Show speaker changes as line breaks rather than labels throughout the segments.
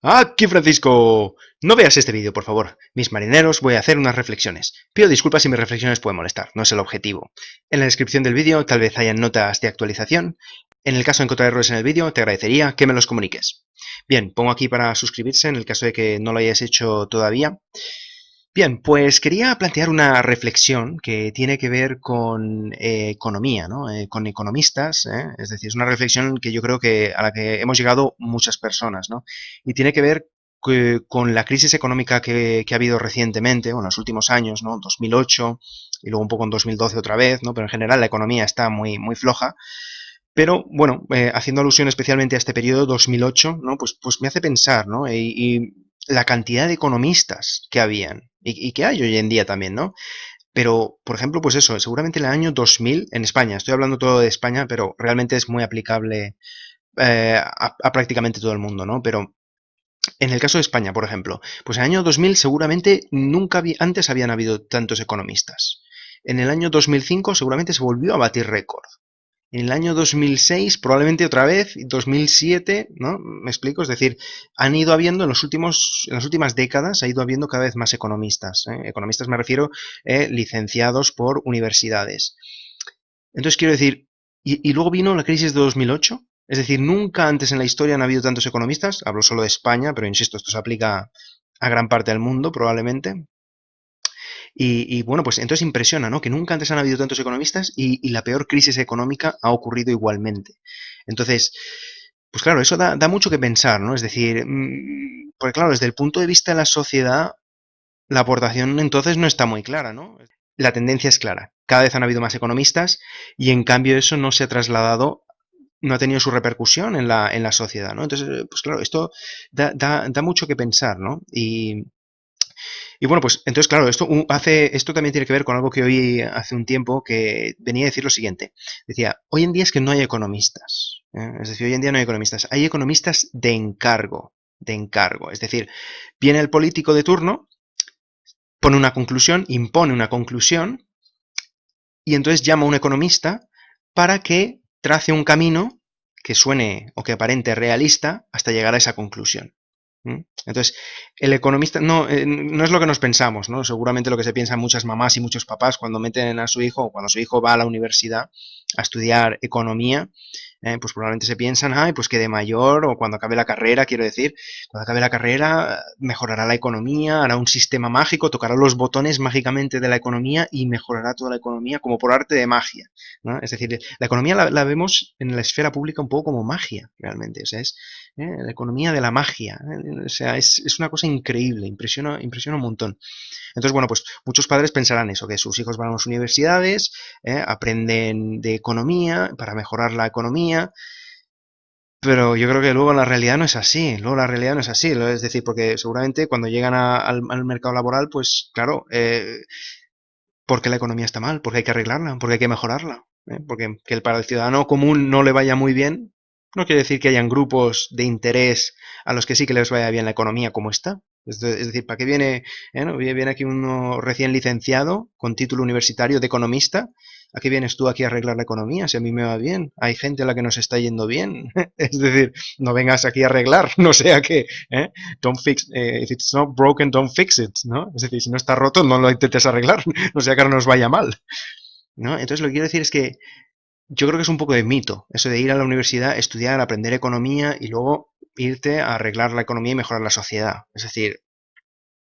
Aquí Francisco. No veas este vídeo, por favor. Mis marineros, voy a hacer unas reflexiones. Pido disculpas si mis reflexiones pueden molestar, no es el objetivo. En la descripción del vídeo tal vez hayan notas de actualización. En el caso de encontrar errores en el vídeo, te agradecería que me los comuniques. Bien, pongo aquí para suscribirse en el caso de que no lo hayas hecho todavía. Bien, pues quería plantear una reflexión que tiene que ver con economía, ¿no? Con economistas, ¿eh? Es decir, es una reflexión que yo creo que a la que hemos llegado muchas personas, ¿no? Y tiene que ver con la crisis económica que ha habido recientemente, o en los últimos años, ¿no? 2008 y luego un poco en 2012 otra vez, ¿no? Pero en general la economía está muy floja. Pero bueno, haciendo alusión especialmente a este periodo 2008, ¿no? Pues me hace pensar, ¿no? Y la cantidad de economistas que habían y que hay hoy en día también, ¿no? Pero, por ejemplo, pues eso, seguramente en el año 2000 en España, estoy hablando todo de España, pero realmente es muy aplicable a prácticamente todo el mundo, ¿no? Pero en el caso de España, por ejemplo, pues en el año 2000 seguramente nunca antes habían habido tantos economistas. En el año 2005 seguramente se volvió a batir récord. En el año 2006, probablemente otra vez, 2007, ¿no? ¿Me explico? Es decir, han ido habiendo en las últimas décadas, ha ido habiendo cada vez más economistas. Economistas me refiero licenciados por universidades. Entonces quiero decir, y luego vino la crisis de 2008, es decir, nunca antes en la historia han habido tantos economistas, hablo solo de España, pero insisto, esto se aplica a gran parte del mundo probablemente, y bueno, pues entonces impresiona, ¿no? Que nunca antes han habido tantos economistas y la peor crisis económica ha ocurrido igualmente. Entonces, pues claro, eso da mucho que pensar, ¿no? Es decir, porque claro, desde el punto de vista de la sociedad, la aportación entonces no está muy clara, ¿no? La tendencia es clara. Cada vez han habido más economistas y en cambio eso no se ha trasladado, no ha tenido su repercusión en la sociedad, ¿no? Entonces, pues claro, esto da mucho que pensar, ¿no? Y bueno, pues entonces, claro, esto también tiene que ver con algo que oí hace un tiempo que venía a decir lo siguiente. Decía, hoy en día es que no hay economistas. Es decir, hoy en día no hay economistas. Hay economistas de encargo, de encargo. Es decir, viene el político de turno, pone una conclusión, impone una conclusión y entonces llama a un economista para que trace un camino que suene o que aparente realista hasta llegar a esa conclusión. Entonces, el economista no es lo que nos pensamos, ¿no? Seguramente lo que se piensan muchas mamás y muchos papás cuando meten a su hijo o cuando su hijo va a la universidad a estudiar economía, pues probablemente se piensan, ay, pues que de mayor o cuando acabe la carrera, quiero decir, cuando acabe la carrera mejorará la economía, hará un sistema mágico, tocará los botones mágicamente de la economía y mejorará toda la economía como por arte de magia, ¿no? Es decir, la economía la vemos en la esfera pública un poco como magia, realmente, o sea, es la economía de la magia, o sea, es una cosa increíble, impresiona un montón. Entonces, bueno, pues muchos padres pensarán eso, que sus hijos van a las universidades, aprenden de economía para mejorar la economía, pero yo creo que luego la realidad no es así, luego la realidad no es así, es decir, porque seguramente cuando llegan al mercado laboral, pues claro, porque la economía está mal, porque hay que arreglarla, porque hay que mejorarla, porque que para el ciudadano común no le vaya muy bien, no quiere decir que hayan grupos de interés a los que sí que les vaya bien la economía como está. Es decir, ¿para qué viene, no? Viene aquí uno recién licenciado con título universitario de economista? ¿A qué vienes tú aquí a arreglar la economía? Si a mí me va bien, hay gente a la que nos está yendo bien. Es decir, no vengas aquí a arreglar, no sea que, don't fix, if it's not broken, don't fix it, ¿no? Es decir, si no está roto, no lo intentes arreglar, no sea que ahora nos vaya mal, ¿no? Entonces lo que quiero decir es que yo creo que es un poco de mito, eso de ir a la universidad, estudiar, aprender economía y luego irte a arreglar la economía y mejorar la sociedad. Es decir,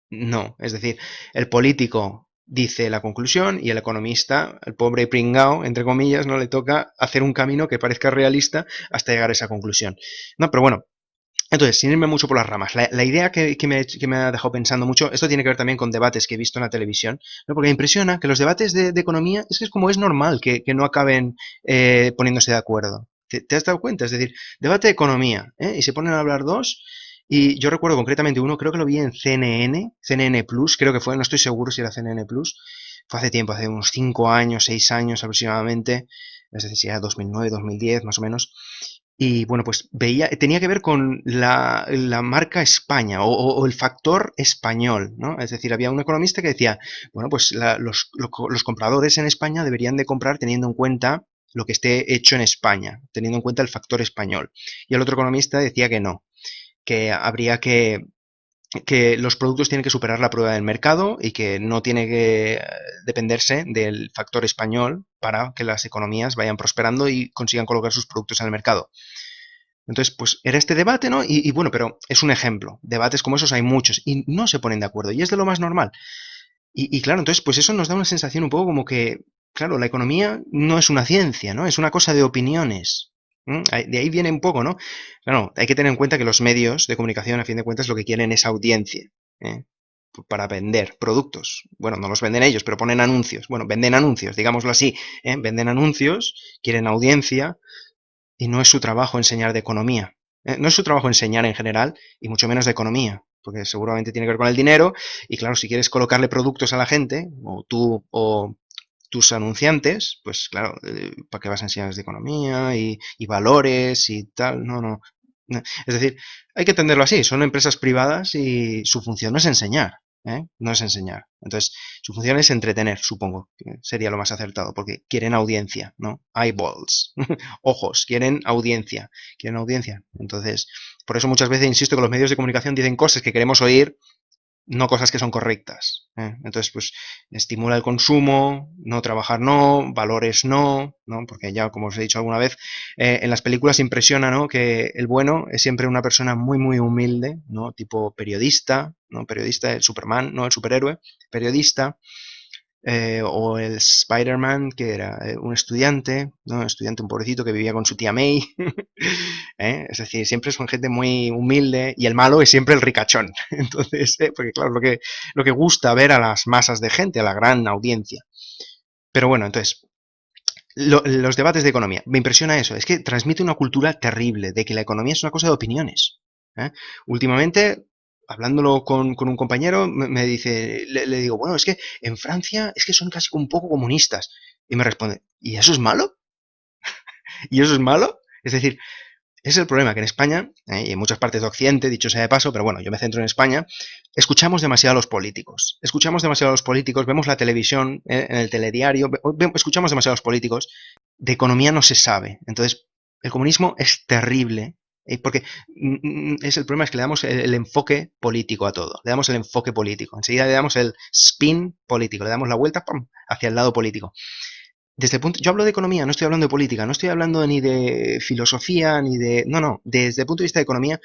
no, es decir, el político dice la conclusión y el economista, el pobre pringao, entre comillas, no le toca hacer un camino que parezca realista hasta llegar a esa conclusión. No, pero bueno, entonces, sin irme mucho por las ramas, la idea que me ha dejado pensando mucho, esto tiene que ver también con debates que he visto en la televisión, ¿no? Porque me impresiona que los debates de economía es que es como es normal que no acaben poniéndose de acuerdo. ¿Te has dado cuenta? Es decir, debate de economía, y se ponen a hablar dos, y yo recuerdo concretamente uno, creo que lo vi en CNN, CNN Plus, creo que fue, no estoy seguro si era CNN Plus, fue hace tiempo, hace unos 5 años, 6 años aproximadamente, es decir, si era 2009, 2010 más o menos, y bueno, pues tenía que ver con la marca España o el factor español, ¿no? Es decir, había un economista que decía, bueno, pues los compradores en España deberían de comprar teniendo en cuenta lo que esté hecho en España, teniendo en cuenta el factor español. Y el otro economista decía que no. que habría que los productos tienen que superar la prueba del mercado y que no tiene que dependerse del factor español para que las economías vayan prosperando y consigan colocar sus productos en el mercado. Entonces, pues era este debate, ¿no? Y bueno, pero es un ejemplo. Debates como esos hay muchos y no se ponen de acuerdo y es de lo más normal. Y claro, entonces, pues eso nos da una sensación un poco como que, claro, la economía no es una ciencia, ¿no? Es una cosa de opiniones. De ahí viene un poco, ¿no? Claro, hay que tener en cuenta que los medios de comunicación, a fin de cuentas, lo que quieren es audiencia, ¿eh? Para vender productos. Bueno, no los venden ellos, pero ponen anuncios. Bueno, venden anuncios, digámoslo así, ¿eh? Venden anuncios, quieren audiencia y no es su trabajo enseñar de economía. No es su trabajo enseñar en general y mucho menos de economía, porque seguramente tiene que ver con el dinero y claro, si quieres colocarle productos a la gente, o tú o tus anunciantes, pues claro, ¿para qué vas a enseñarles de economía y valores y tal? No, no. Es decir, hay que entenderlo así, son empresas privadas y su función no es enseñar, ¿eh? No es enseñar. Entonces, su función es entretener, supongo, que sería lo más acertado, porque quieren audiencia, ¿no? Eyeballs, ojos, quieren audiencia, quieren audiencia. Entonces, por eso muchas veces insisto que los medios de comunicación dicen cosas que queremos oír, no cosas que son correctas. Entonces, pues estimula el consumo, no trabajar no, valores no, ¿no? Porque ya, como os he dicho alguna vez, en las películas impresiona, ¿no? Que el bueno es siempre una persona muy, muy humilde, ¿no? Tipo periodista, ¿no? Periodista, el Superman, ¿no? El superhéroe, periodista, o el Spider-Man, que era un estudiante, ¿no? Un estudiante, un pobrecito que vivía con su tía May. Es decir, siempre son gente muy humilde y el malo es siempre el ricachón. Entonces, porque claro, lo que gusta ver a las masas de gente, a la gran audiencia. Pero bueno, entonces, los debates de economía, me impresiona eso, es que transmite una cultura terrible de que la economía es una cosa de opiniones. ¿eh? Últimamente, hablándolo con un compañero, me dice, le digo, bueno, es que en Francia es que son casi un poco comunistas. Y me responde, ¿y eso es malo? ¿Y eso es malo? Es decir, es el problema que en España, y en muchas partes de Occidente, dicho sea de paso, pero bueno, yo me centro en España, escuchamos demasiado a los políticos. Escuchamos demasiado a los políticos, vemos la televisión, en el telediario, escuchamos demasiado a los políticos. De economía no se sabe. Entonces, el comunismo es terrible, porque es el problema es que le damos el enfoque político a todo. Le damos el enfoque político. Enseguida le damos el spin político, le damos la vuelta ¡pum! Hacia el lado político. Desde el punto, yo hablo de economía, no estoy hablando de política, no estoy hablando ni de filosofía, ni de... No, no, desde el punto de vista de economía,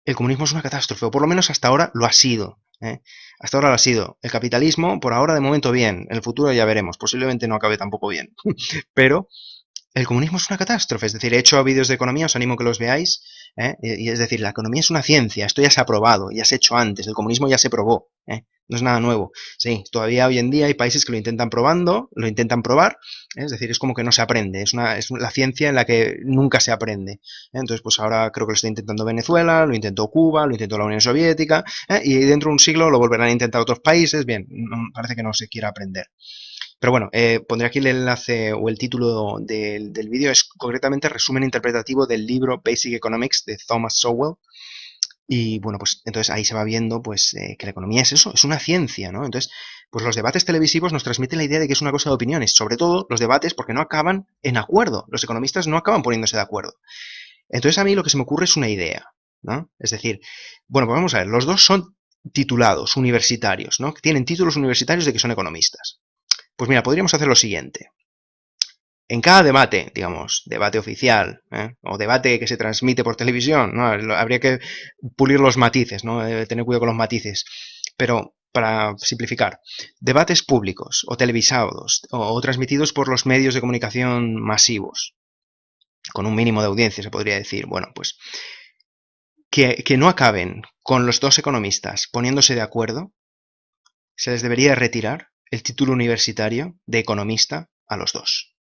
el comunismo es una catástrofe, o por lo menos hasta ahora lo ha sido. Hasta ahora lo ha sido. El capitalismo, por ahora, de momento bien. En el futuro ya veremos. Posiblemente no acabe tampoco bien. Pero el comunismo es una catástrofe. Es decir, he hecho vídeos de economía, os animo a que los veáis. Y es decir, la economía es una ciencia. Esto ya se ha probado, ya se ha hecho antes. El comunismo ya se probó. No es nada nuevo. Sí, todavía hoy en día hay países que lo intentan probando, lo intentan probar. Es decir, es como que no se aprende. Es la ciencia en la que nunca se aprende. Entonces, pues ahora creo que lo está intentando Venezuela, lo intentó Cuba, lo intentó la Unión Soviética. Y dentro de un siglo lo volverán a intentar otros países. Bien, parece que no se quiere aprender. Pero bueno, pondré aquí el enlace o el título del vídeo, es concretamente resumen interpretativo del libro Basic Economics de Thomas Sowell. Y bueno, pues entonces ahí se va viendo pues que la economía es eso, es una ciencia, ¿no? Entonces, pues los debates televisivos nos transmiten la idea de que es una cosa de opiniones, sobre todo los debates porque no acaban en acuerdo, los economistas no acaban poniéndose de acuerdo. Entonces a mí lo que se me ocurre es una idea, ¿no? Es decir, bueno, pues vamos a ver, los dos son titulados, universitarios, ¿no? Tienen títulos universitarios de que son economistas. Pues mira, podríamos hacer lo siguiente. En cada debate, digamos, debate oficial, o debate que se transmite por televisión, ¿no? Habría que pulir los matices, ¿no? Tener cuidado con los matices. Pero, para simplificar, debates públicos o televisados o transmitidos por los medios de comunicación masivos, con un mínimo de audiencia, se podría decir. Bueno, pues que no acaben con los dos economistas poniéndose de acuerdo, se les debería retirar el título universitario de economista a los dos.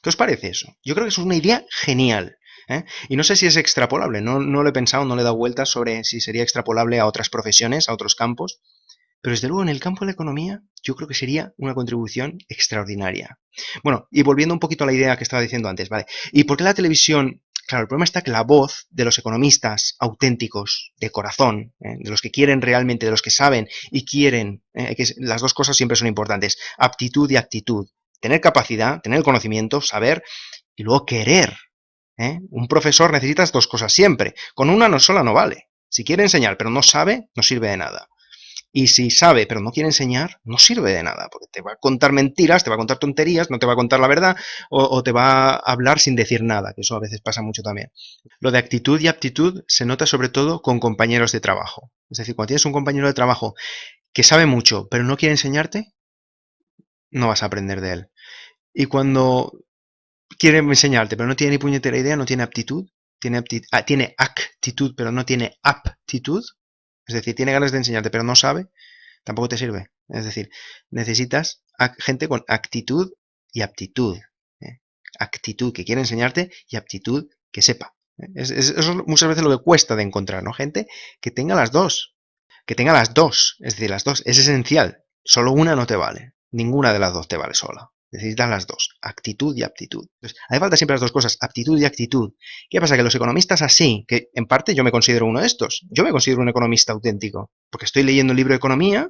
¿Qué os parece eso? Yo creo que eso es una idea genial. Y no sé si es extrapolable, no lo he pensado, no le he dado vueltas sobre si sería extrapolable a otras profesiones, a otros campos, pero desde luego en el campo de la economía yo creo que sería una contribución extraordinaria. Bueno, y volviendo un poquito a la idea que estaba diciendo antes, ¿vale? ¿Y por qué la televisión? Claro, el problema está que la voz de los economistas auténticos, de corazón, de los que quieren realmente, de los que saben y quieren, que las dos cosas siempre son importantes, aptitud y actitud. Tener capacidad, tener el conocimiento, saber y luego querer. Un profesor necesitas dos cosas siempre. Con una no sola no vale. Si quiere enseñar pero no sabe, no sirve de nada. Y si sabe pero no quiere enseñar, no sirve de nada, porque te va a contar mentiras, te va a contar tonterías, no te va a contar la verdad, o te va a hablar sin decir nada, que eso a veces pasa mucho también. Lo de actitud y aptitud se nota sobre todo con compañeros de trabajo. Es decir, cuando tienes un compañero de trabajo que sabe mucho, pero no quiere enseñarte, no vas a aprender de él. Y cuando quiere enseñarte, pero no tiene ni puñetera idea, no tiene aptitud, tiene actitud, pero no tiene aptitud, es decir, tiene ganas de enseñarte, pero no sabe, tampoco te sirve. Es decir, necesitas gente con actitud y aptitud. ¿eh? Actitud que quiere enseñarte y aptitud que sepa. Eso es muchas veces lo que cuesta de encontrar, ¿no? Gente que tenga las dos. Que tenga las dos. Es decir, las dos. Es esencial. Solo una no te vale. Ninguna de las dos te vale sola. Necesitas las dos, actitud y aptitud. Entonces, hace falta siempre las dos cosas, aptitud y actitud. ¿Qué pasa? Que los economistas así, que en parte yo me considero uno de estos, yo me considero un economista auténtico, porque estoy leyendo un libro de economía,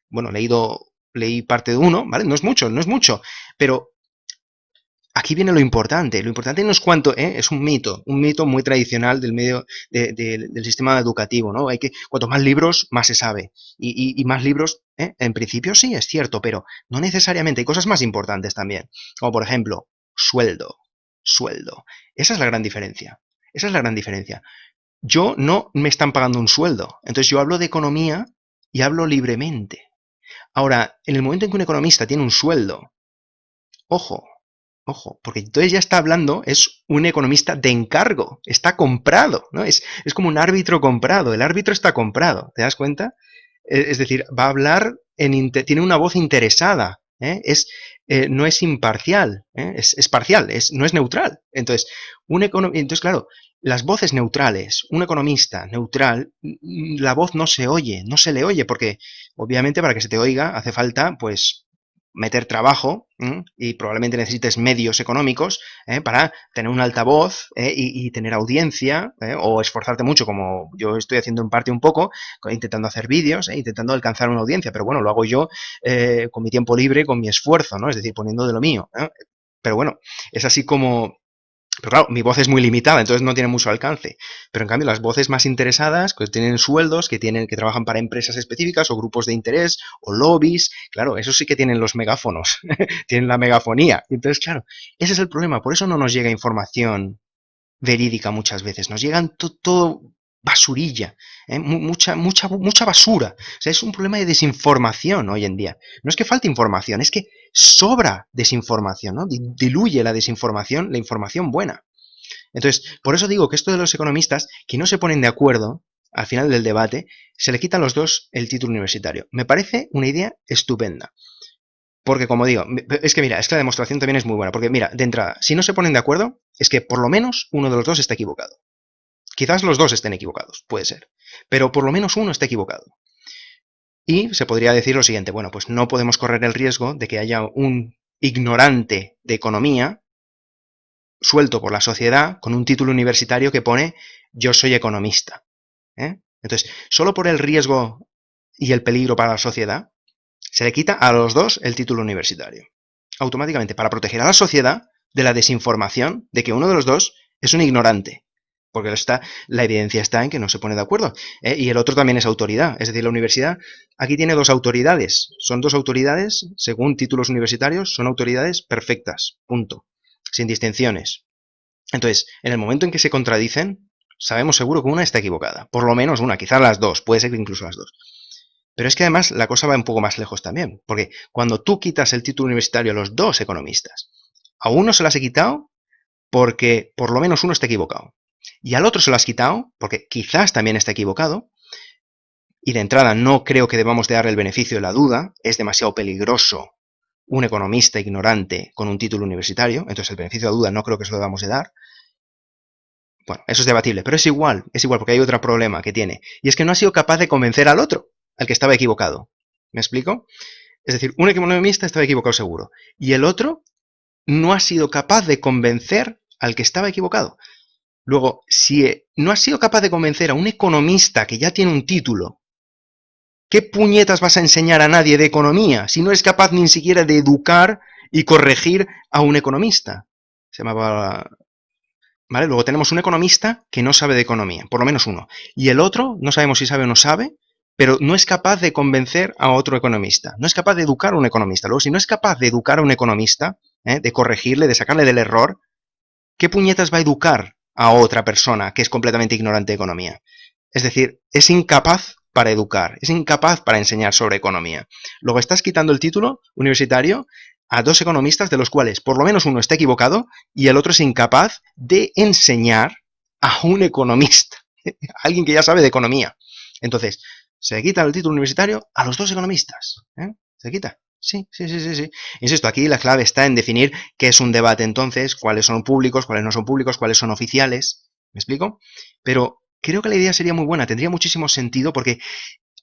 bueno, leí parte de uno, ¿vale? No es mucho, pero aquí viene lo importante no es cuánto, es un mito muy tradicional del medio del sistema educativo, ¿no? Cuanto más libros, más se sabe, y más libros, en principio sí, es cierto, pero no necesariamente, hay cosas más importantes también, como por ejemplo, sueldo, esa es la gran diferencia, yo no me están pagando un sueldo, entonces yo hablo de economía y hablo libremente. Ahora, en el momento en que un economista tiene un sueldo, ojo, ojo, porque entonces ya está hablando, es un economista de encargo, está comprado, ¿no? Es como un árbitro comprado, el árbitro está comprado, ¿te das cuenta? Es decir, va a hablar, tiene una voz interesada, no es imparcial, es parcial, no es neutral. Entonces, entonces, claro, las voces neutrales, un economista neutral, la voz no se oye, no se le oye, porque obviamente para que se te oiga hace falta, pues, meter trabajo y probablemente necesites medios económicos para tener un altavoz y tener audiencia o esforzarte mucho como yo estoy haciendo en parte un poco, intentando hacer vídeos, intentando alcanzar una audiencia, pero bueno, lo hago yo con mi tiempo libre, con mi esfuerzo, ¿no? Es decir, poniendo de lo mío. Pero bueno, es así como... Pero claro, mi voz es muy limitada, entonces no tiene mucho alcance. Pero en cambio, las voces más interesadas, que tienen sueldos, que trabajan para empresas específicas o grupos de interés o lobbies, claro, eso sí que tienen los megáfonos, tienen la megafonía. Entonces, claro, ese es el problema. Por eso no nos llega información verídica muchas veces. Nos llegan todo basurilla, mucha basura. O sea, es un problema de desinformación hoy en día. No es que falte información, es que sobra desinformación, ¿no? Diluye la desinformación, la información buena. Entonces, por eso digo que esto de los economistas que no se ponen de acuerdo al final del debate, se le quita a los dos el título universitario. Me parece una idea estupenda. Porque, como digo, es que mira, es que la demostración también es muy buena. Porque, mira, de entrada, si no se ponen de acuerdo, es que por lo menos uno de los dos está equivocado. Quizás los dos estén equivocados, puede ser. Pero por lo menos uno está equivocado. Y se podría decir lo siguiente, bueno, pues no podemos correr el riesgo de que haya un ignorante de economía suelto por la sociedad con un título universitario que pone yo soy economista. Entonces, solo por el riesgo y el peligro para la sociedad, se le quita a los dos el título universitario. Automáticamente, para proteger a la sociedad de la desinformación de que uno de los dos es un ignorante. Porque la evidencia está en que no se pone de acuerdo. Y el otro también es autoridad. Es decir, la universidad aquí tiene dos autoridades. Son dos autoridades, según títulos universitarios, son autoridades perfectas. Punto. Sin distinciones. Entonces, en el momento en que se contradicen, sabemos seguro que una está equivocada. Por lo menos una, quizás las dos. Puede ser que incluso las dos. Pero es que además la cosa va un poco más lejos también. Porque cuando tú quitas el título universitario a los dos economistas, a uno se las he quitado porque por lo menos uno está equivocado. Y al otro se lo has quitado, porque quizás también está equivocado, y de entrada no creo que debamos de darle el beneficio de la duda, es demasiado peligroso un economista ignorante con un título universitario, entonces el beneficio de la duda no creo que se lo debamos de dar. Bueno, eso es debatible, pero es igual, porque hay otro problema que tiene, y es que no ha sido capaz de convencer al otro, al que estaba equivocado. ¿Me explico? Es decir, un economista estaba equivocado seguro, y el otro no ha sido capaz de convencer al que estaba equivocado. Luego, si no has sido capaz de convencer a un economista que ya tiene un título, ¿qué puñetas vas a enseñar a nadie de economía si no eres capaz ni siquiera de educar y corregir a un economista? Se llamaba ¿vale? Luego tenemos un economista que no sabe de economía, por lo menos uno. Y el otro, no sabemos si sabe o no sabe, pero no es capaz de convencer a otro economista. No es capaz de educar a un economista. Luego, si no es capaz de educar a un economista, de corregirle, de sacarle del error, ¿qué puñetas va a educar a otra persona que es completamente ignorante de economía? Es decir, es incapaz para educar, es incapaz para enseñar sobre economía. Luego estás quitando el título universitario a dos economistas de los cuales por lo menos uno está equivocado y el otro es incapaz de enseñar a un economista, a alguien que ya sabe de economía. Entonces, se quita el título universitario a los dos economistas. Se quita. Sí, sí, sí, sí, sí. Insisto, aquí la clave está en definir qué es un debate entonces, cuáles son públicos, cuáles no son públicos, cuáles son oficiales. ¿Me explico? Pero creo que la idea sería muy buena, tendría muchísimo sentido porque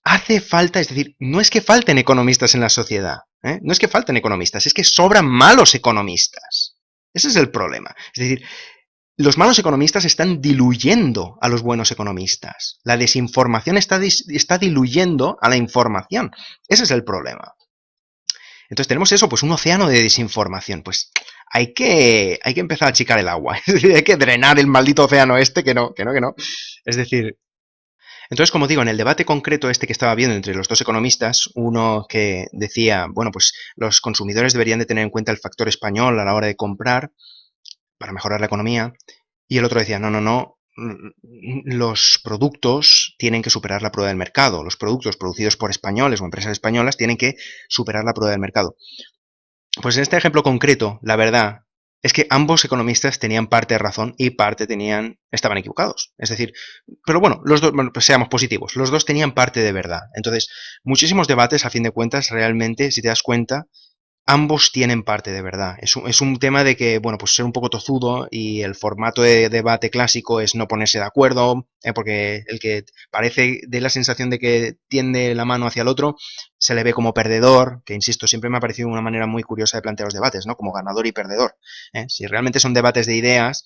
hace falta, es decir, no es que falten economistas en la sociedad, no es que falten economistas, es que sobran malos economistas. Ese es el problema. Es decir, los malos economistas están diluyendo a los buenos economistas. La desinformación está diluyendo a la información. Ese es el problema. Entonces tenemos eso, pues un océano de desinformación. Pues hay que empezar a achicar el agua. Es decir, hay que drenar el maldito océano este, que no. Es decir, entonces, como digo, en el debate concreto este que estaba viendo entre los dos economistas, uno que decía, bueno, pues los consumidores deberían de tener en cuenta el factor español a la hora de comprar para mejorar la economía, y el otro decía, no, no, no, los productos tienen que superar la prueba del mercado, los productos producidos por españoles o empresas españolas tienen que superar la prueba del mercado. Pues en este ejemplo concreto, la verdad es que ambos economistas tenían parte de razón y parte estaban equivocados. Es decir, pero bueno, los dos, bueno, pues seamos positivos, los dos tenían parte de verdad. Entonces, muchísimos debates, a fin de cuentas, realmente, si te das cuenta, ambos tienen parte de verdad. Es un tema de que, bueno, pues ser un poco tozudo y el formato de debate clásico es no ponerse de acuerdo, porque el que parece de la sensación de que tiende la mano hacia el otro se le ve como perdedor, que insisto, siempre me ha parecido una manera muy curiosa de plantear los debates, ¿no? Como ganador y perdedor. Si realmente son debates de ideas,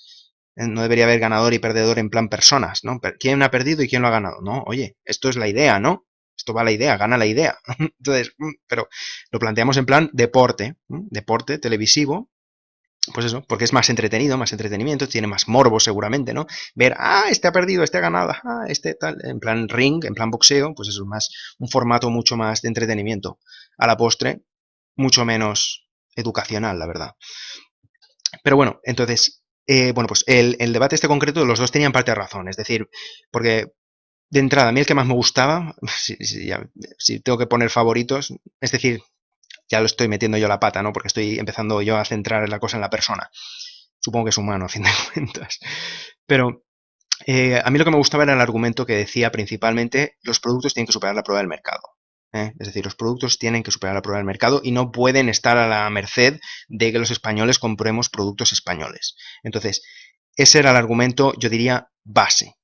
no debería haber ganador y perdedor en plan personas, ¿no? ¿Quién ha perdido y quién lo ha ganado? No, oye, esto es la idea, ¿no? Esto va a la idea, gana la idea. Entonces, pero lo planteamos en plan deporte, deporte televisivo, pues eso, porque es más entretenido, más entretenimiento, tiene más morbo seguramente, ¿no? Ver, este ha perdido, este ha ganado, este tal, en plan ring, en plan boxeo, pues eso es más, un formato mucho más de entretenimiento. A la postre, mucho menos educacional, la verdad. Pero bueno, entonces, bueno, pues el debate este concreto, los dos tenían parte de razón, es decir, porque de entrada, a mí el que más me gustaba, si tengo que poner favoritos, es decir, ya lo estoy metiendo yo la pata, ¿no? Porque estoy empezando yo a centrar la cosa en la persona. Supongo que es humano, a fin de cuentas. Pero a mí lo que me gustaba era el argumento que decía principalmente los productos tienen que superar la prueba del mercado. Es decir, los productos tienen que superar la prueba del mercado y no pueden estar a la merced de que los españoles compremos productos españoles. Entonces, ese era el argumento, yo diría, base.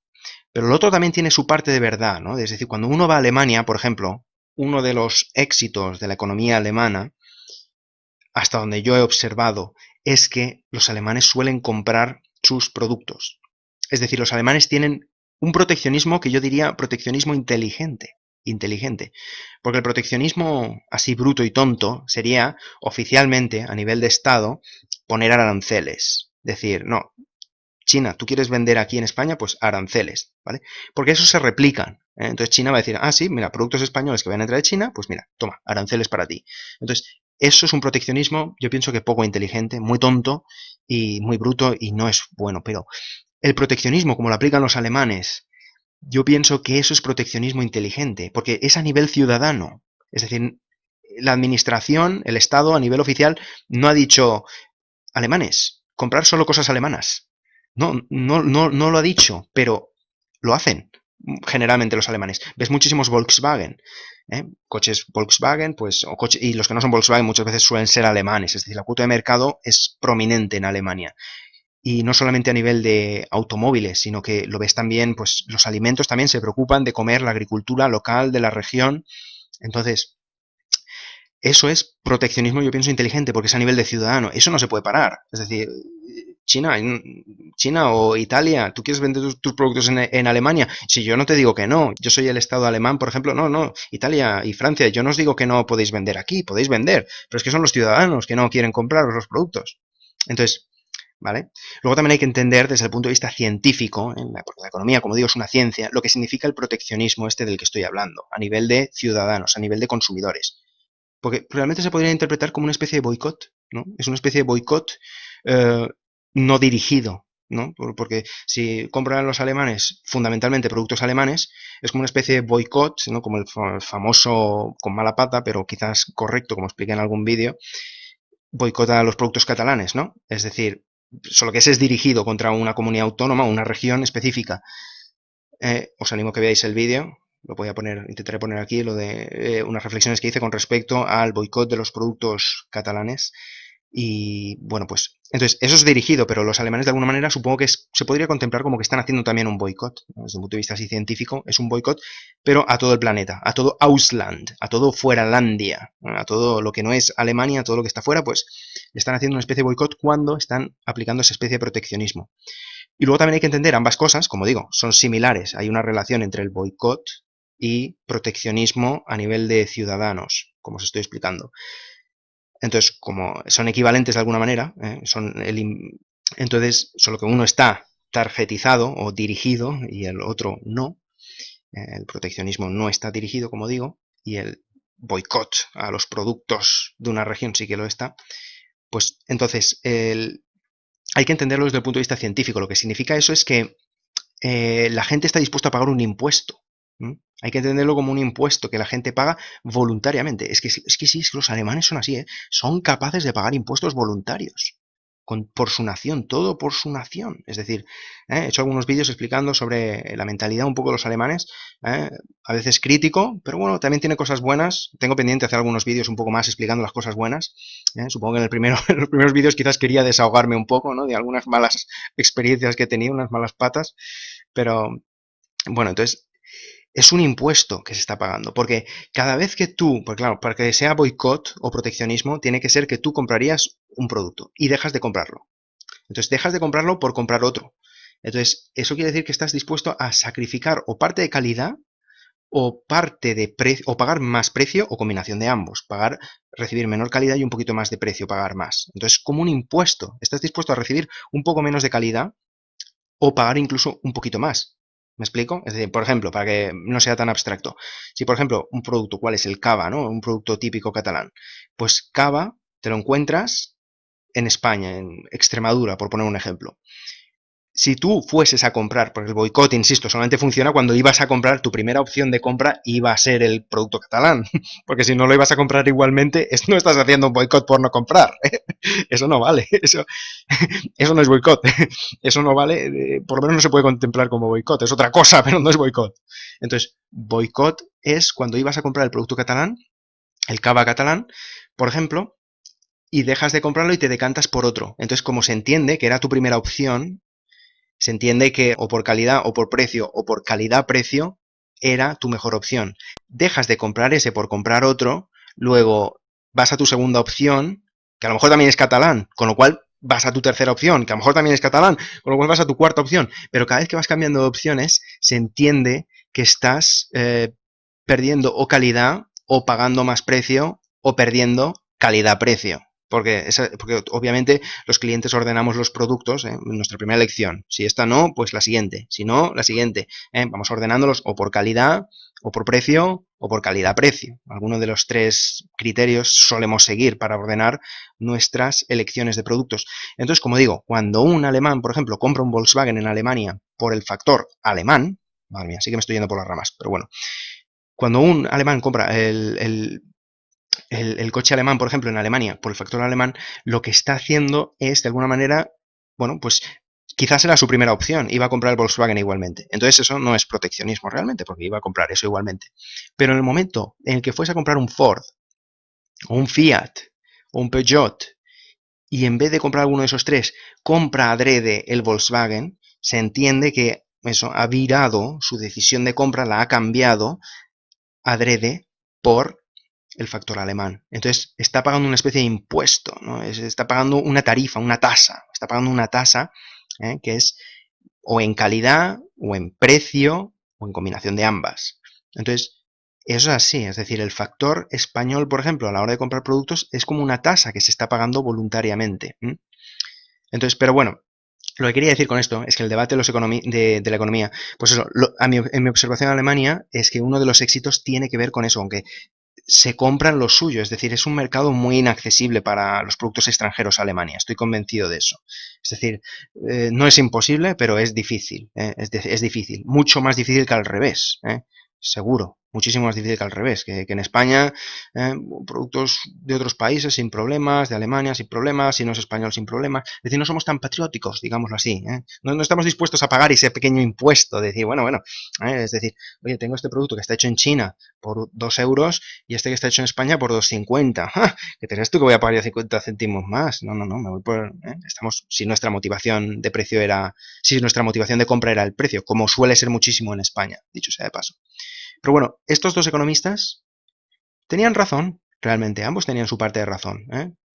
Pero el otro también tiene su parte de verdad, ¿no? Es decir, cuando uno va a Alemania, por ejemplo, uno de los éxitos de la economía alemana, hasta donde yo he observado, es que los alemanes suelen comprar sus productos. Es decir, los alemanes tienen un proteccionismo que yo diría proteccionismo inteligente. Inteligente. Porque el proteccionismo así bruto y tonto sería oficialmente, a nivel de Estado, poner aranceles. Decir, no, China, tú quieres vender aquí en España, pues aranceles, ¿vale? Porque eso se replican. Entonces China va a decir, sí, mira, productos españoles que van a entrar de China, pues mira, toma, aranceles para ti. Entonces, eso es un proteccionismo, yo pienso que poco inteligente, muy tonto y muy bruto y no es bueno. Pero el proteccionismo, como lo aplican los alemanes, yo pienso que eso es proteccionismo inteligente, porque es a nivel ciudadano. Es decir, la administración, el Estado a nivel oficial, no ha dicho, alemanes, comprar solo cosas alemanas. No, no, no, no lo ha dicho, pero lo hacen generalmente los alemanes. Ves muchísimos Volkswagen, coches Volkswagen, pues, y los que no son Volkswagen muchas veces suelen ser alemanes, es decir, la cuota de mercado es prominente en Alemania. Y no solamente a nivel de automóviles, sino que lo ves también, pues los alimentos también se preocupan de comer la agricultura local de la región. Entonces, eso es proteccionismo, yo pienso, inteligente, porque es a nivel de ciudadano. Eso no se puede parar. Es decir, China, China o Italia, ¿tú quieres vender tus productos en Alemania? Si yo no te digo que no, yo soy el Estado alemán, por ejemplo, no, no, Italia y Francia, yo no os digo que no podéis vender aquí, podéis vender, pero es que son los ciudadanos que no quieren comprar los productos. Entonces, ¿vale? Luego también hay que entender desde el punto de vista científico, porque la economía, como digo, es una ciencia, lo que significa el proteccionismo del que estoy hablando, a nivel de ciudadanos, a nivel de consumidores. Porque realmente se podría interpretar como una especie de boicot, ¿no? Es una especie de boicot eh, no dirigido, ¿no? Porque si compran los alemanes fundamentalmente productos alemanes, es como una especie de boicot, ¿no? Como el famoso, con mala pata, pero quizás correcto, como expliqué en algún vídeo, boicota a los productos catalanes, ¿no? Es decir, solo que ese es dirigido contra una comunidad autónoma, una región específica. Os animo a que veáis el vídeo, lo voy a poner, intentaré poner aquí, lo de unas reflexiones que hice con respecto al boicot de los productos catalanes. Y bueno, pues, entonces, eso es dirigido, pero los alemanes de alguna manera supongo que se podría contemplar como que están haciendo también un boicot, ¿no? Desde un punto de vista así científico, es un boicot, pero a todo el planeta, a todo Ausland, a todo fueralandia, ¿no? A todo lo que no es Alemania, a todo lo que está fuera, pues están haciendo una especie de boicot cuando están aplicando esa especie de proteccionismo. Y luego también hay que entender ambas cosas, como digo, son similares. Hay una relación entre el boicot y proteccionismo a nivel de ciudadanos, como os estoy explicando. Entonces, como son equivalentes de alguna manera, entonces solo que uno está targetizado o dirigido y el otro no. El proteccionismo no está dirigido, como digo, y el boicot a los productos de una región sí que lo está. Pues entonces, hay que entenderlo desde el punto de vista científico. Lo que significa eso es que la gente está dispuesta a pagar un impuesto. Hay que entenderlo como un impuesto que la gente paga voluntariamente. Es que sí, es que los alemanes son así, ¿eh? Son capaces de pagar impuestos voluntarios. Por su nación, todo por su nación. Es decir, he hecho algunos vídeos explicando sobre la mentalidad un poco de los alemanes, a veces crítico, pero bueno, también tiene cosas buenas. Tengo pendiente hacer algunos vídeos un poco más explicando las cosas buenas. Supongo que en los primeros vídeos quizás quería desahogarme un poco, ¿no? De algunas malas experiencias que he tenido, unas malas patas, pero bueno, entonces es un impuesto que se está pagando, porque cada vez que tú, pues claro, para que sea boicot o proteccionismo, tiene que ser que tú comprarías un producto y dejas de comprarlo. Entonces dejas de comprarlo por comprar otro. Entonces, eso quiere decir que estás dispuesto a sacrificar o parte de calidad o parte de precio, o pagar más precio o combinación de ambos. Recibir menor calidad y un poquito más de precio, pagar más. Entonces, como un impuesto, estás dispuesto a recibir un poco menos de calidad o pagar incluso un poquito más. ¿Me explico? Es decir, por ejemplo, para que no sea tan abstracto. Si, por ejemplo, un producto, ¿cuál es el cava, no? Un producto típico catalán. Pues cava te lo encuentras en España, en Extremadura, por poner un ejemplo. Si tú fueses a comprar, porque el boicot, insisto, solamente funciona cuando ibas a comprar, tu primera opción de compra iba a ser el producto catalán, porque si no lo ibas a comprar igualmente, no estás haciendo un boicot por no comprar, ¿eh? Eso no vale, eso no es boicot, eso no vale, por lo menos no se puede contemplar como boicot, es otra cosa, pero no es boicot. Entonces, boicot es cuando ibas a comprar el producto catalán, el cava catalán, por ejemplo, y dejas de comprarlo y te decantas por otro. Entonces, como se entiende que era tu primera opción, se entiende que o por calidad o por precio o por calidad-precio era tu mejor opción. Dejas de comprar ese por comprar otro, luego vas a tu segunda opción, que a lo mejor también es catalán, con lo cual vas a tu tercera opción, que a lo mejor también es catalán, con lo cual vas a tu cuarta opción. Pero cada vez que vas cambiando de opciones, se entiende que estás perdiendo o calidad o pagando más precio o perdiendo calidad-precio. Porque obviamente los clientes ordenamos los productos en nuestra primera elección. Si esta no, pues la siguiente. Si no, la siguiente. Vamos ordenándolos o por calidad, o por precio, o por calidad-precio. Alguno de los tres criterios solemos seguir para ordenar nuestras elecciones de productos. Entonces, como digo, cuando un alemán, por ejemplo, compra un Volkswagen en Alemania por el factor alemán, madre mía, sí que me estoy yendo por las ramas, pero bueno, cuando un alemán compra el coche alemán, por ejemplo, en Alemania, por el factor alemán, lo que está haciendo es, de alguna manera, bueno, pues quizás era su primera opción, iba a comprar el Volkswagen igualmente. Entonces eso no es proteccionismo realmente, porque iba a comprar eso igualmente. Pero en el momento en el que fuese a comprar un Ford, o un Fiat, o un Peugeot, y en vez de comprar alguno de esos tres, compra adrede el Volkswagen, se entiende que eso ha virado su decisión de compra, la ha cambiado adrede por el factor alemán. Entonces, está pagando una especie de impuesto, ¿no? Está pagando una tarifa, una tasa. Está pagando una tasa que es o en calidad, o en precio, o en combinación de ambas. Entonces, eso es así. Es decir, el factor español, por ejemplo, a la hora de comprar productos, es como una tasa que se está pagando voluntariamente. Entonces, pero bueno, lo que quería decir con esto es que el debate de la economía, pues eso, en mi observación en Alemania es que uno de los éxitos tiene que ver con eso, aunque se compran lo suyo, es decir, es un mercado muy inaccesible para los productos extranjeros a Alemania, estoy convencido de eso. Es decir, no es imposible, pero es difícil, es difícil, mucho más difícil que al revés, seguro, muchísimo más difícil que al revés, que en España, eh, productos de otros países sin problemas, de Alemania sin problemas, si no es español sin problemas, es decir, no somos tan patrióticos, digámoslo así, no estamos dispuestos a pagar ese pequeño impuesto, de decir, bueno, es decir, oye, tengo este producto que está hecho en China por 2 euros y este que está hecho en España por 2,50. ¡Ja! ¿Qué te crees tú que voy a pagar yo 50 céntimos más? No, me voy por... si nuestra motivación de precio era... Si nuestra motivación de compra era el precio, como suele ser muchísimo en España, dicho sea de paso. Pero bueno, estos dos economistas tenían razón, realmente, ambos tenían su parte de razón.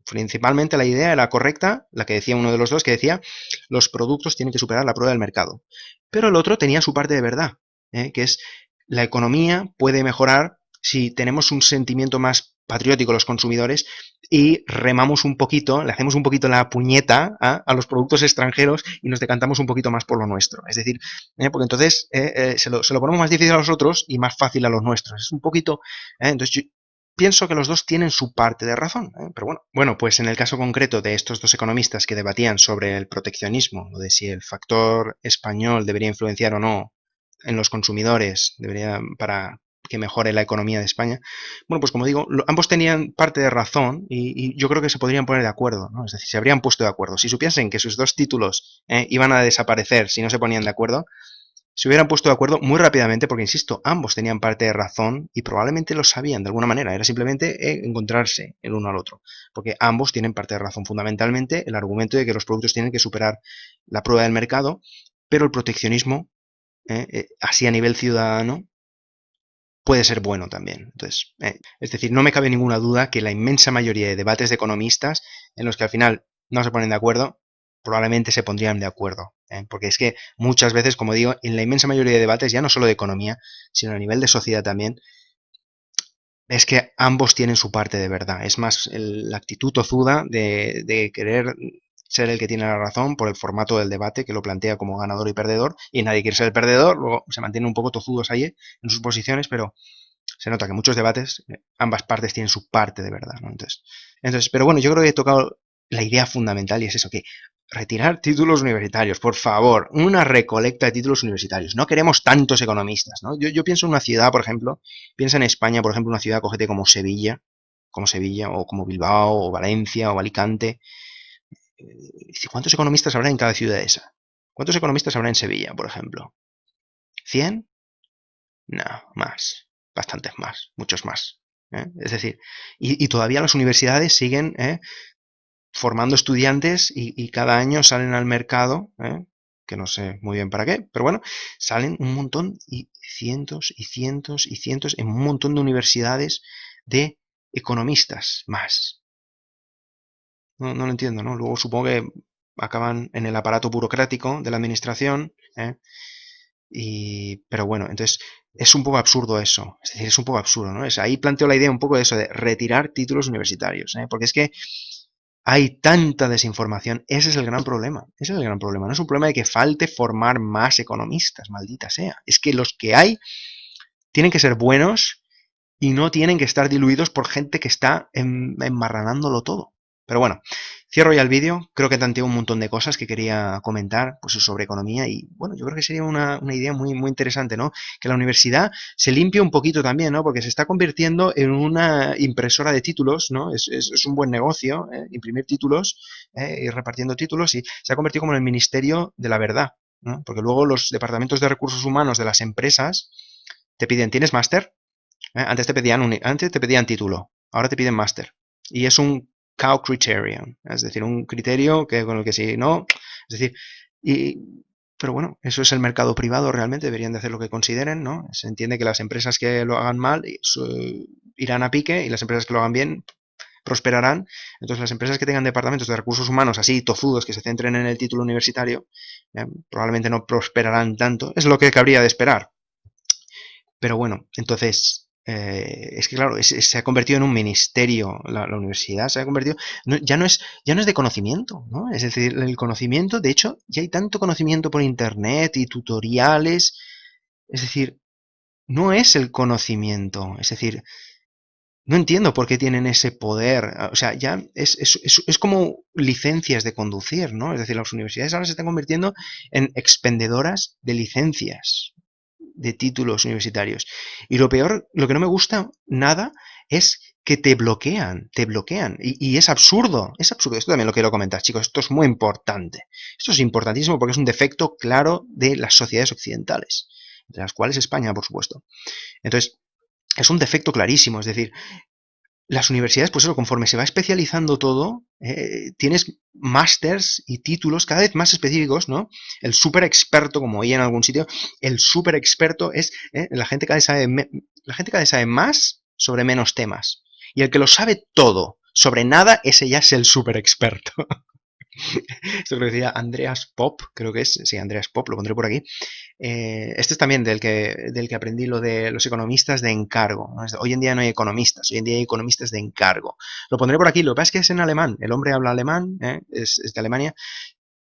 Principalmente la idea era correcta, la que decía uno de los dos, que decía los productos tienen que superar la prueba del mercado. Pero el otro tenía su parte de verdad, que es la economía puede mejorar si tenemos un sentimiento más patriótico los consumidores y remamos un poquito, le hacemos un poquito la puñeta a los productos extranjeros y nos decantamos un poquito más por lo nuestro. Es decir, porque entonces se lo ponemos más difícil a los otros y más fácil a los nuestros. Es un poquito... entonces yo pienso que los dos tienen su parte de razón, pero bueno. Bueno, pues en el caso concreto de estos dos economistas que debatían sobre el proteccionismo, o de si el factor español debería influenciar o no en los consumidores, para que mejore la economía de España. Bueno, pues como digo, ambos tenían parte de razón y yo creo que se podrían poner de acuerdo, ¿no? Es decir, se habrían puesto de acuerdo. Si supiesen que sus dos títulos iban a desaparecer si no se ponían de acuerdo, se hubieran puesto de acuerdo muy rápidamente porque, insisto, ambos tenían parte de razón y probablemente lo sabían de alguna manera. Era simplemente encontrarse el uno al otro. Porque ambos tienen parte de razón. Fundamentalmente, el argumento de que los productos tienen que superar la prueba del mercado, pero el proteccionismo, así a nivel ciudadano, puede ser bueno también. Entonces, es decir, no me cabe ninguna duda que la inmensa mayoría de debates de economistas en los que al final no se ponen de acuerdo, probablemente se pondrían de acuerdo. Porque es que muchas veces, como digo, en la inmensa mayoría de debates, ya no solo de economía, sino a nivel de sociedad también, es que ambos tienen su parte de verdad. Es más la actitud tozuda de querer ser el que tiene la razón por el formato del debate que lo plantea como ganador y perdedor, y nadie quiere ser el perdedor, luego se mantienen un poco tozudos ahí en sus posiciones, pero se nota que en muchos debates ambas partes tienen su parte de verdad, ¿no? Entonces, pero bueno, yo creo que he tocado la idea fundamental y es eso, que retirar títulos universitarios, por favor, una recolecta de títulos universitarios. No queremos tantos economistas, ¿no? Yo pienso en una ciudad, por ejemplo, piensa en España, por ejemplo, una ciudad, cógete como Sevilla, o como Bilbao, o Valencia, o Alicante. ¿Cuántos economistas habrá en cada ciudad esa? ¿Cuántos economistas habrá en Sevilla, por ejemplo? ¿100? No, más. Bastantes más, muchos más. Es decir, y todavía las universidades siguen formando estudiantes y cada año salen al mercado, que no sé muy bien para qué, pero bueno, salen un montón y cientos y cientos y cientos en un montón de universidades de economistas más. No lo entiendo, ¿no? Luego supongo que acaban en el aparato burocrático de la administración, pero bueno, entonces es un poco absurdo eso, es decir, es un poco absurdo, ¿no? Ahí planteo la idea un poco de eso, de retirar títulos universitarios, porque es que hay tanta desinformación, ese es el gran problema, ese es el gran problema, no es un problema de que falte formar más economistas, maldita sea, es que los que hay tienen que ser buenos y no tienen que estar diluidos por gente que está enmarranándolo todo. Pero bueno, cierro ya el vídeo, creo que tanteé un montón de cosas que quería comentar pues, sobre economía y bueno, yo creo que sería una idea muy, muy interesante, ¿no? Que la universidad se limpie un poquito también, ¿no? Porque se está convirtiendo en una impresora de títulos, ¿no? Es un buen negocio, imprimir títulos y repartiendo títulos y se ha convertido como en el ministerio de la verdad, ¿no? Porque luego los departamentos de recursos humanos de las empresas te piden, ¿tienes máster? Antes te pedían título, ahora te piden máster. Y es un cow criterion, es decir, un criterio con el que si no, es decir, y, pero bueno, eso es el mercado privado, realmente deberían de hacer lo que consideren, ¿no? Se entiende que las empresas que lo hagan mal irán a pique y las empresas que lo hagan bien prosperarán. Entonces las empresas que tengan departamentos de recursos humanos así tozudos que se centren en el título universitario probablemente no prosperarán tanto. Es lo que cabría de esperar. Pero bueno, entonces Es que claro, se ha convertido en un ministerio, la universidad se ha convertido, ya no es de conocimiento, ¿no? Es decir, el conocimiento, de hecho, ya hay tanto conocimiento por internet y tutoriales, es decir, no es el conocimiento, es decir, no entiendo por qué tienen ese poder, o sea, ya es como licencias de conducir, ¿no? Es decir, las universidades ahora se están convirtiendo en expendedoras de licencias, de títulos universitarios. Y lo peor, lo que no me gusta nada, es que te bloquean. Y es absurdo, es absurdo. Esto también lo quiero comentar, chicos, esto es muy importante. Esto es importantísimo porque es un defecto claro de las sociedades occidentales, de las cuales España, por supuesto. Entonces, es un defecto clarísimo, es decir, las universidades, pues eso, conforme se va especializando todo, tienes másters y títulos cada vez más específicos, ¿no? El súper experto, como oí en algún sitio, el súper experto es, la gente cada vez sabe más sobre menos temas. Y el que lo sabe todo sobre nada, ese ya es el súper experto. Esto lo decía Andreas Pop, creo que es, sí, Andreas Pop, lo pondré por aquí. Este es también del que aprendí lo de los economistas de encargo, ¿no? Hoy en día no hay economistas, hoy en día hay economistas de encargo. Lo pondré por aquí, lo que pasa es que es en alemán, el hombre habla alemán, es de Alemania,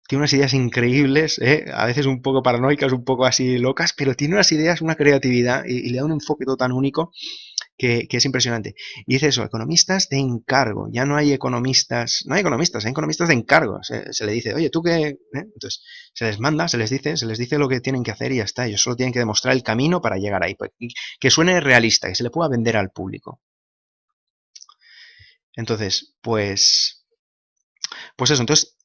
tiene unas ideas increíbles, a veces un poco paranoicas, un poco así locas, pero tiene unas ideas, una creatividad y le da un enfoque todo tan único que es impresionante. Y dice eso, economistas de encargo. Ya no hay economistas, no hay economistas, hay economistas de encargo. Se le dice, oye, ¿tú qué? Entonces, se les manda, se les dice lo que tienen que hacer y ya está. Ellos solo tienen que demostrar el camino para llegar ahí. Que suene realista, que se le pueda vender al público. Entonces, pues eso, entonces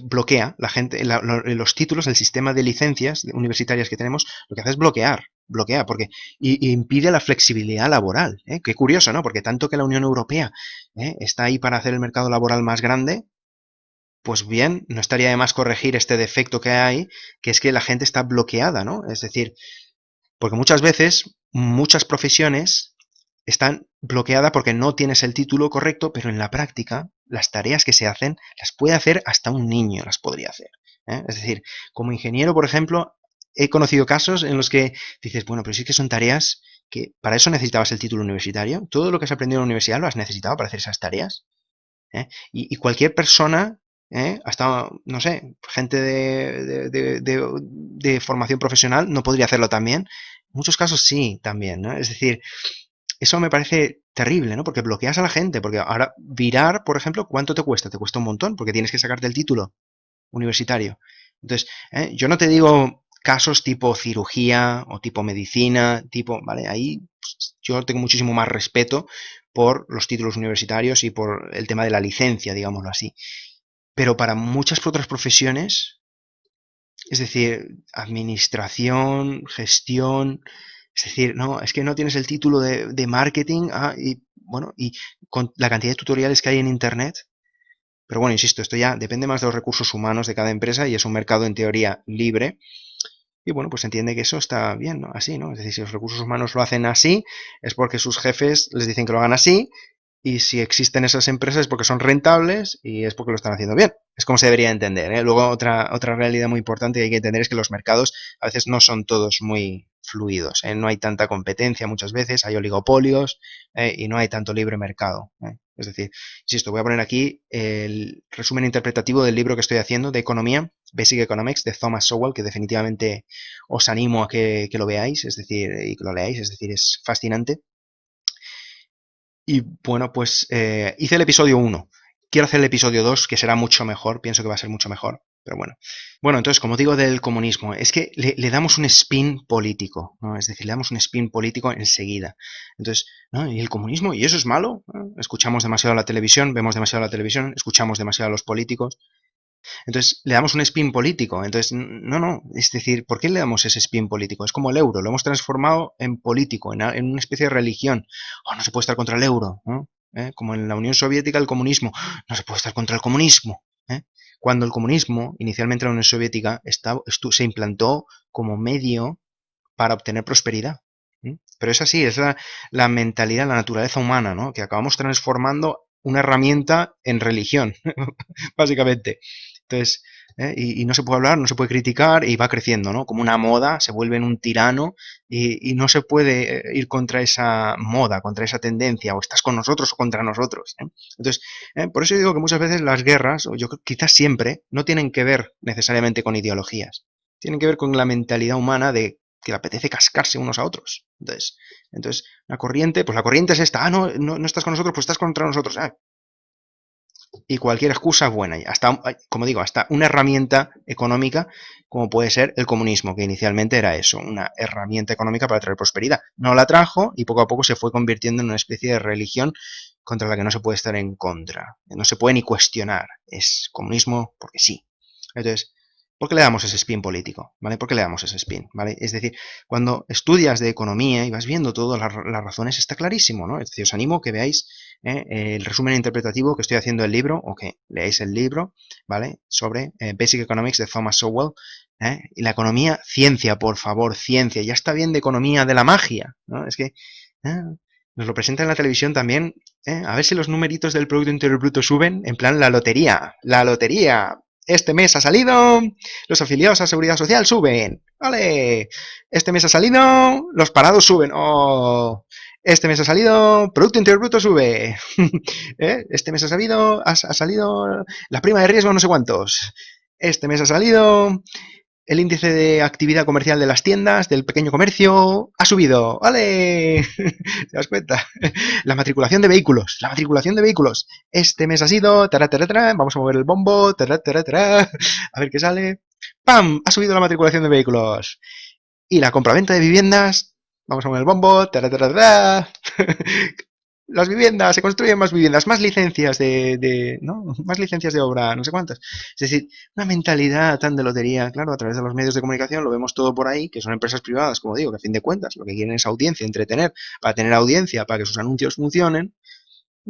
bloquea la gente, los títulos, el sistema de licencias universitarias que tenemos, lo que hace es bloquea, porque y impide la flexibilidad laboral. Qué curioso, ¿no? Porque tanto que la Unión Europea está ahí para hacer el mercado laboral más grande, pues bien, no estaría de más corregir este defecto que hay, que es que la gente está bloqueada, ¿no? Es decir, porque muchas veces, muchas profesiones están bloqueadas porque no tienes el título correcto, pero en la práctica, las tareas que se hacen, las puede hacer hasta un niño, las podría hacer. Es decir, como ingeniero, por ejemplo, he conocido casos en los que dices, bueno, pero sí que son tareas que para eso necesitabas el título universitario. Todo lo que has aprendido en la universidad lo has necesitado para hacer esas tareas. Y cualquier persona, hasta, no sé, gente de formación profesional no podría hacerlo también. En muchos casos sí, también, ¿no? Es decir, eso me parece terrible, ¿no? Porque bloqueas a la gente, porque ahora virar, por ejemplo, ¿cuánto te cuesta? Te cuesta un montón, porque tienes que sacarte el título universitario. Entonces, yo no te digo casos tipo cirugía o tipo medicina, tipo, ¿vale? Ahí pues, yo tengo muchísimo más respeto por los títulos universitarios y por el tema de la licencia, digámoslo así. Pero para muchas otras profesiones, es decir, administración, gestión, es decir, no, es que no tienes el título de marketing, y bueno, y con la cantidad de tutoriales que hay en internet, pero bueno, insisto, esto ya depende más de los recursos humanos de cada empresa y es un mercado en teoría libre. Y bueno, pues se entiende que eso está bien, ¿no? Así, ¿no? Es decir, si los recursos humanos lo hacen así, es porque sus jefes les dicen que lo hagan así, y si existen esas empresas es porque son rentables y es porque lo están haciendo bien. Es como se debería entender, ¿eh? Luego, otra realidad muy importante que hay que entender es que los mercados a veces no son todos muy fluidos, ¿eh? No hay tanta competencia muchas veces, hay oligopolios, y no hay tanto libre mercado, ¿eh? Es decir, insisto, voy a poner aquí el resumen interpretativo del libro que estoy haciendo de economía, Basic Economics, de Thomas Sowell, que definitivamente os animo a que lo veáis, es decir, y que lo leáis, es decir, es fascinante. Y bueno, pues hice el episodio 1. Quiero hacer el episodio 2, que será mucho mejor, pienso que va a ser mucho mejor, pero bueno. Bueno, entonces, como digo del comunismo, es que le damos un spin político, ¿no? Es decir, le damos un spin político enseguida. Entonces, ¿no? ¿Y el comunismo? ¿Y eso es malo? ¿No? Escuchamos demasiado la televisión, vemos demasiado la televisión, escuchamos demasiado a los políticos. Entonces, le damos un spin político. Entonces, no. Es decir, ¿por qué le damos ese spin político? Es como el euro, lo hemos transformado en político, en una especie de religión. Oh, no se puede estar contra el euro, ¿no? Como en la Unión Soviética el comunismo. No se puede estar contra el comunismo. Cuando el comunismo, inicialmente en la Unión Soviética, se implantó como medio para obtener prosperidad. Pero es así, es la mentalidad, la naturaleza humana, ¿no? Que acabamos transformando una herramienta en religión, básicamente. Entonces, y no se puede hablar, no se puede criticar y va creciendo, ¿no? Como una moda, se vuelve en un tirano y no se puede ir contra esa moda, contra esa tendencia, o estás con nosotros o contra nosotros. Entonces, por eso digo que muchas veces las guerras, o yo creo que quizás siempre, no tienen que ver necesariamente con ideologías, tienen que ver con la mentalidad humana de que le apetece cascarse unos a otros. Entonces la corriente, pues la corriente es esta, no estás con nosotros, pues estás contra nosotros. Y cualquier excusa es buena. Hasta, como digo, hasta una herramienta económica como puede ser el comunismo, que inicialmente era eso, una herramienta económica para traer prosperidad. No la trajo y poco a poco se fue convirtiendo en una especie de religión contra la que no se puede estar en contra. No se puede ni cuestionar. Es comunismo porque sí. Entonces, ¿por qué le damos ese spin político? ¿Vale? ¿Por qué le damos ese spin? ¿Vale? Es decir, cuando estudias de economía y vas viendo todas las razones, está clarísimo, ¿no? Es decir, os animo que veáis el resumen interpretativo que estoy haciendo del libro, o que leáis el libro, ¿vale? Sobre Basic Economics de Thomas Sowell. Y la economía, ciencia, por favor, ciencia. Ya está bien de economía de la magia, ¿no? Es que nos lo presentan en la televisión también. A ver si los numeritos del Producto Interior Bruto suben, en plan la lotería. La lotería. Este mes ha salido, los afiliados a Seguridad Social suben. ¡Vale! Este mes ha salido, los parados suben. ¡Oh! Este mes ha salido, Producto Interior Bruto sube. Este mes ha salido la prima de riesgo no sé cuántos. Este mes ha salido el índice de actividad comercial de las tiendas, del pequeño comercio, ha subido. ¡Vale! ¿Te das cuenta? La matriculación de vehículos. La matriculación de vehículos. Este mes ha sido... vamos a mover el bombo. A ver qué sale. ¡Pam! Ha subido la matriculación de vehículos. Y la compraventa de viviendas... Vamos a mover el bombo. Las viviendas, se construyen más viviendas, más licencias ¿no? Más licencias de obra, no sé cuántas. Es decir, una mentalidad tan de lotería, claro, a través de los medios de comunicación lo vemos todo por ahí, que son empresas privadas, como digo, que a fin de cuentas lo que quieren es audiencia, entretener, para tener audiencia, para que sus anuncios funcionen.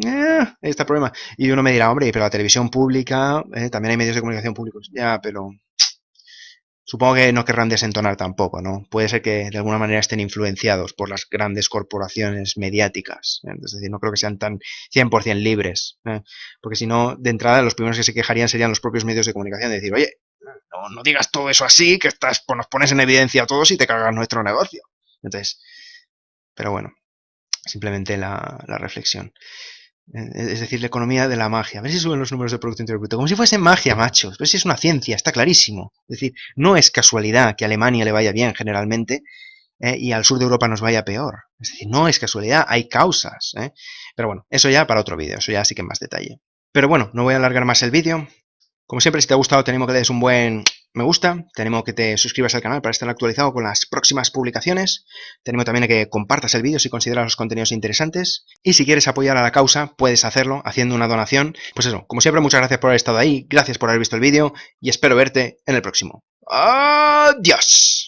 Ahí está el problema. Y uno me dirá, hombre, pero la televisión pública, también hay medios de comunicación públicos. Ya, pero supongo que no querrán desentonar tampoco, ¿no? Puede ser que de alguna manera estén influenciados por las grandes corporaciones mediáticas. Es decir, no creo que sean tan 100% libres. Porque si no, de entrada, los primeros que se quejarían serían los propios medios de comunicación. De decir, oye, no digas todo eso así, que nos pones en evidencia a todos y te cargas nuestro negocio. Entonces, pero bueno, simplemente la reflexión. Es decir, la economía de la magia. A ver si suben los números del Producto Interior Bruto. Como si fuese magia, machos. A ver si es una ciencia, está clarísimo. Es decir, no es casualidad que a Alemania le vaya bien generalmente y al sur de Europa nos vaya peor. Es decir, no es casualidad, hay causas. Pero bueno, eso ya para otro vídeo, eso ya sí que en más detalle. Pero bueno, no voy a alargar más el vídeo. Como siempre, si te ha gustado, te animo que le des un buen me gusta, te animo a que te suscribas al canal para estar actualizado con las próximas publicaciones, te animo también a que compartas el vídeo si consideras los contenidos interesantes, y si quieres apoyar a la causa, puedes hacerlo haciendo una donación. Pues eso, como siempre, muchas gracias por haber estado ahí, gracias por haber visto el vídeo, y espero verte en el próximo. ¡Adiós!